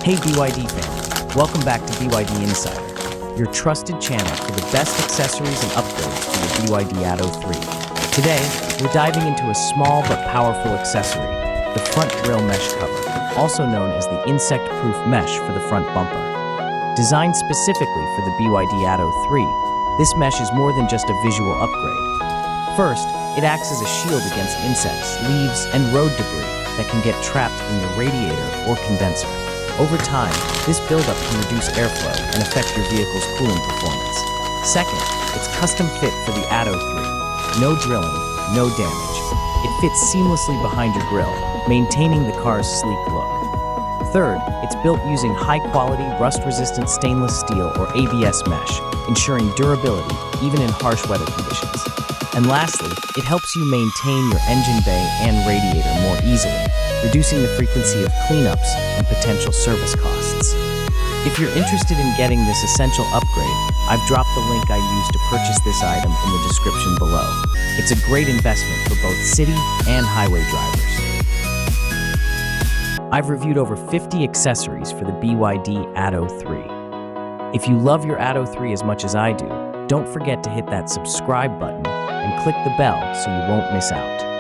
Hey BYD fans, welcome back to BYD Insider, your trusted channel for the best accessories and upgrades for the BYD Atto 3. Today, we're diving into a small but powerful accessory, the Front Grille Mesh cover, also known as the insect-proof mesh for the front bumper. Designed specifically for the BYD Atto 3, this mesh is more than just a visual upgrade. First, it acts as a shield against insects, leaves, and road debris that can get trapped in your radiator or condenser. Over time, this buildup can reduce airflow and affect your vehicle's cooling performance. Second, it's custom fit for the Atto 3. No drilling, no damage. It fits seamlessly behind your grille, maintaining the car's sleek look. Third, it's built using high-quality, rust-resistant stainless steel or ABS mesh, ensuring durability even in harsh weather conditions. And lastly, it helps you maintain your engine bay and radiator more easily, reducing the frequency of cleanups and potential service costs. If you're interested in getting this essential upgrade, I've dropped the link I used to purchase this item in the description below. It's a great investment for both city and highway drivers. I've reviewed over 50 accessories for the BYD Atto 3. If you love your Atto 3 as much as I do, don't forget to hit that subscribe button and click the bell so you won't miss out.